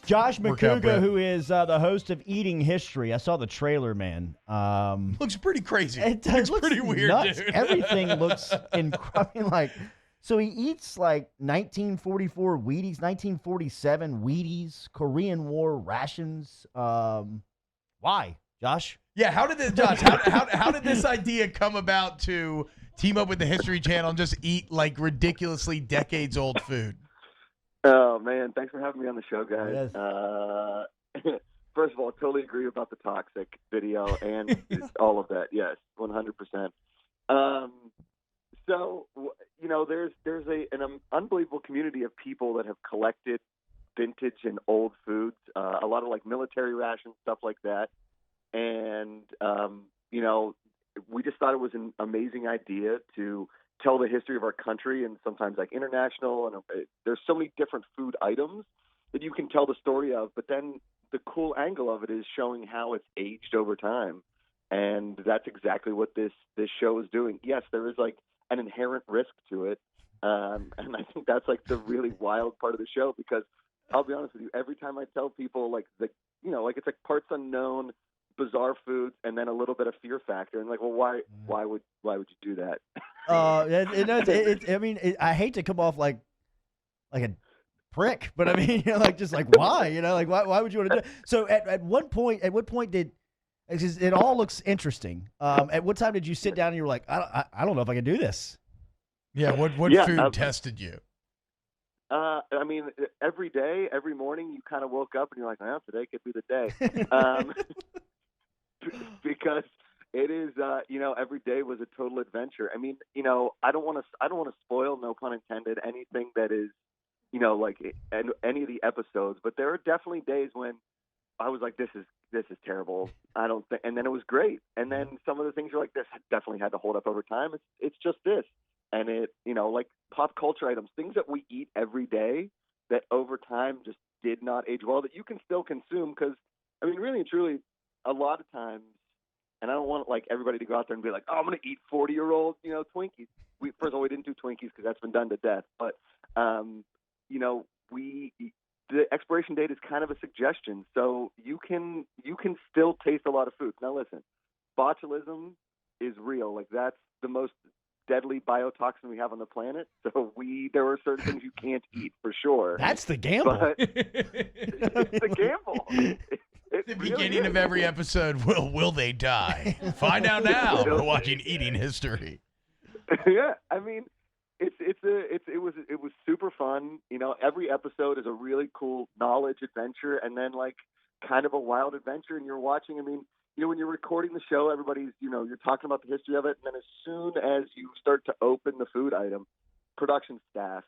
Josh Workout Macuga, prep. who is the host of Eating History. I saw the trailer, man. Looks pretty crazy. It looks looks pretty weird, nuts. dude. Everything looks incredible. Like, so he eats like 1944 Wheaties, 1947 Wheaties, Korean War rations. Why, Josh? Yeah, how did this, Josh? How did this idea come about to team up with the History Channel and just eat like ridiculously decades-old food? Oh, man. Thanks for having me on the show, guys. Yes. First of all, I totally agree about the toxic video and all of that. Yes, 100%. So, you know, there's an unbelievable community of people that have collected vintage and old foods, a lot of like military rations, stuff like that. And, you know, we just thought it was an amazing idea to tell the history of our country and sometimes like international. And there's so many different food items that you can tell the story of. But then the cool angle of it is showing how it's aged over time. And that's exactly what this show is doing. Yes, there is like an inherent risk to it. And I think that's like the really wild part of the show, because I'll be honest with you, every time I tell people like it's like parts unknown, bizarre foods, and then a little bit of fear factor, and like, well, why would you do that? I hate to come off like a prick, but I mean, like just like why, like why would you want to do it? So at what point did, because it all looks interesting. At what time did you sit down and you were like, I don't know if I can do this? Yeah, what food tested you? I mean, every day, every morning, you kind of woke up and you're like, well, today could be the day. Because it is, every day was a total adventure. I mean, I don't want to spoil, no pun intended, anything that is, like any of the episodes. But there are definitely days when I was like, this is terrible. I don't think, and then it was great. And then some of the things you're like, this definitely had to hold up over time. It's just this, and it, like pop culture items, things that we eat every day that over time just did not age well, that you can still consume. Because I mean, really and truly, a lot of times, and I don't want like everybody to go out there and be like, oh, I'm going to eat 40-year-old, Twinkies. First of all, we didn't do Twinkies because that's been done to death. But, the expiration date is kind of a suggestion. So you can still taste a lot of foods. Now, listen, botulism is real. Like, that's the most deadly biotoxin we have on the planet. So there are certain things you can't eat for sure. That's the gamble. But it's the gamble. The beginning of every episode, will they die? Find out now. We're watching Eating History. Yeah, I mean, it was super fun. Every episode is a really cool knowledge adventure, and then like kind of a wild adventure. And you're watching. I mean, when you're recording the show, everybody's you're talking about the history of it, and then as soon as you start to open the food item, production staff,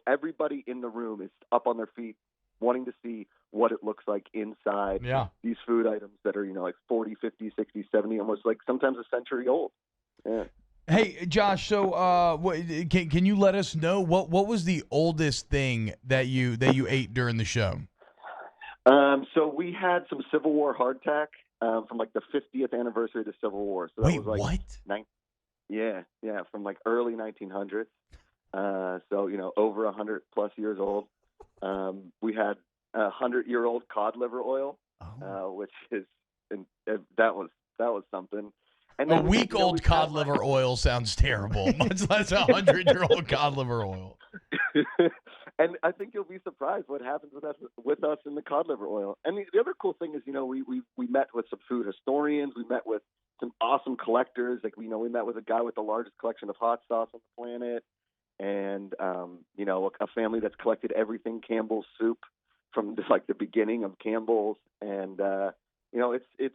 everybody in the room is up on their feet, wanting to see what it looks like inside these food items that are, like 40, 50, 60, 70, almost like sometimes a century old. Yeah. Hey, Josh, so can you let us know what was the oldest thing that you ate during the show? So we had some Civil War hardtack from like the 50th anniversary of the Civil War. So that Wait, was like what? Yeah, from like early 1900s. So, over 100 plus years old. We had 100-year-old cod liver oil, which is, and that was something. And then a week-old cod liver oil sounds terrible, much less 100-year-old cod liver oil. And I think you'll be surprised what happens with us in the cod liver oil. And the other cool thing is, we met with some food historians. We met with some awesome collectors. Like, we met with a guy with the largest collection of hot sauce on the planet. And, a family that's collected everything Campbell's soup from just like the beginning of Campbell's. And, it's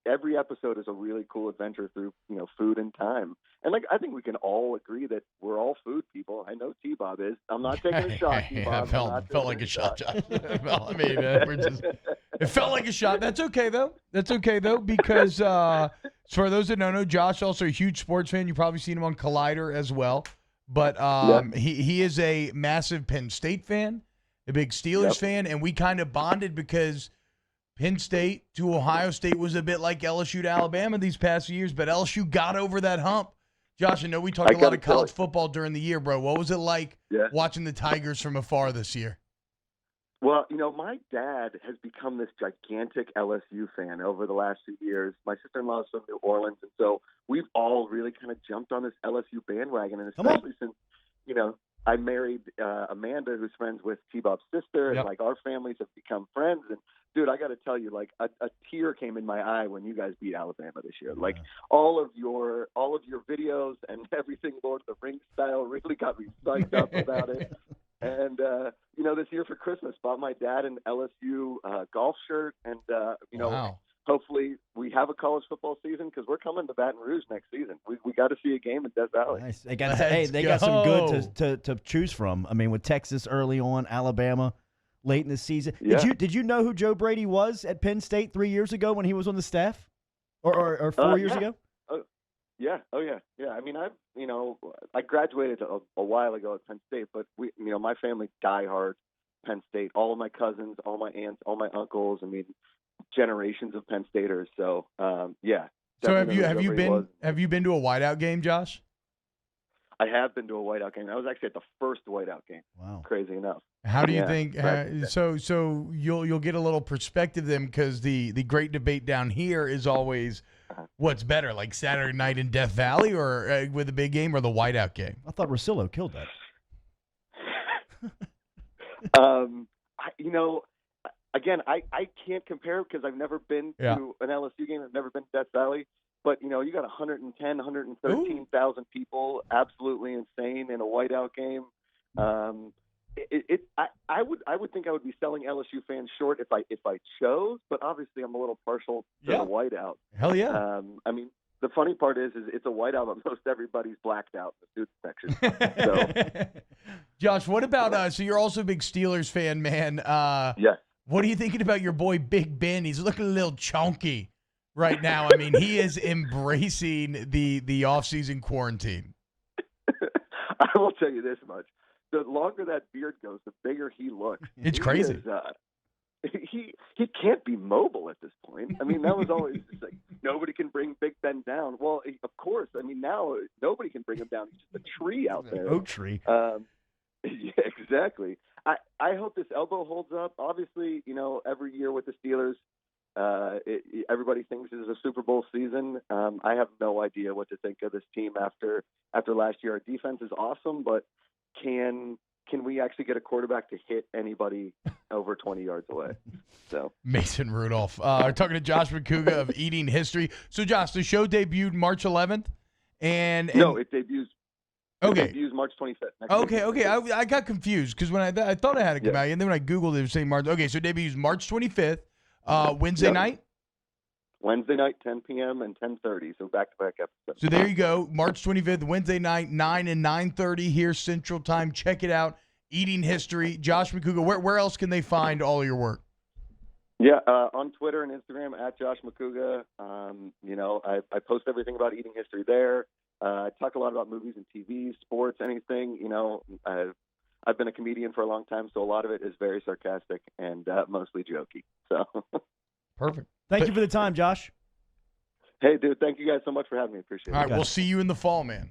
every episode is a really cool adventure through, food and time. And like, I think we can all agree that we're all food people. I know T-Bob is. I'm not taking a shot, T-Bob. Felt like a shot, Josh. It felt like a shot. That's okay, though. Because for those that don't know, Josh also a huge sports fan. You've probably seen him on Collider as well. But he is a massive Penn State fan, a big Steelers fan, and we kind of bonded because Penn State to Ohio State was a bit like LSU to Alabama these past few years, but LSU got over that hump. Josh, I know we talked a lot of college football during the year, bro. What was it like watching the Tigers from afar this year? Well, my dad has become this gigantic LSU fan over the last few years. My sister-in-law is from New Orleans, and so we've all really kind of jumped on this LSU bandwagon, and especially since, I married Amanda, who's friends with T-Bob's sister, and, our families have become friends. And, dude, I got to tell you, a tear came in my eye when you guys beat Alabama this year. Like, all of your videos and everything Lord of the Rings style really got me psyched up about it. And, this year for Christmas, bought my dad an LSU golf shirt. And, Wow. hopefully we have a college football season because we're coming to Baton Rouge next season. We got to see a game in Death Valley. Nice. They got some good to choose from. I mean, with Texas early on, Alabama late in the season. Yeah. Did you know who Joe Brady was at Penn State 3 years ago when he was on the staff, or 4 years ago? Yeah. Oh, yeah. Yeah. I mean, I graduated a while ago at Penn State, but my family diehard Penn State. All of my cousins, all my aunts, all my uncles. I mean, generations of Penn Staters. So, yeah. So have you been to a whiteout game, Josh? I have been to a whiteout game. I was actually at the first whiteout game. Wow. Crazy enough. How do you think? So you'll get a little perspective then, because the great debate down here is always what's better, like Saturday night in Death Valley or with a big game, or the whiteout game. I thought Rosillo killed that. Again, I can't compare because I've never been to an LSU game. I've never been to Death Valley. But, you got 110, 113,000 people, absolutely insane in a whiteout game. I would think I would be selling LSU fans short if I chose, but obviously I'm a little partial to the whiteout. Hell yeah. I mean, the funny part is it's a whiteout, but most everybody's blacked out in the student section. So. Josh, what about so you're also a big Steelers fan, man. Yes. What are you thinking about your boy Big Ben? He's looking a little chunky right now. I mean, he is embracing the offseason quarantine. I will tell you this much. The longer that beard goes, the bigger he looks. It's crazy. He can't be mobile at this point. I mean, that was always just like nobody can bring Big Ben down. Well, of course. I mean, now nobody can bring him down. He's just a tree out there. Oak tree. Yeah, exactly. I hope this elbow holds up. Obviously, every year with the Steelers, everybody thinks this is a Super Bowl season. I have no idea what to think of this team after last year. Our defense is awesome, but can we actually get a quarterback to hit anybody over 20 yards away? So Mason Rudolph. Talking to Josh Macuga of Eating History. So, Josh, the show debuted March 11th, and no, it debuts. Okay. It debuts March 25th. Okay. I got confused because when I thought I had it come out, and then when I Googled it, it was saying March. Okay, so it debuts March 25th, Wednesday night? Wednesday night, 10 p.m. and 10:30, so back-to-back episodes. So there you go, March 25th, Wednesday night, 9 and 9:30 here Central Time. Check it out, Eating History. Josh Macuga, where else can they find all your work? Yeah, on Twitter and Instagram, at Josh Macuga. I post everything about eating history there. I talk a lot about movies and TV, sports, anything. I've been a comedian for a long time, so a lot of it is very sarcastic and mostly jokey. So perfect. Thank you for the time, Josh. Hey, dude, thank you guys so much for having me. Appreciate it. All right, we'll see you in the fall, man.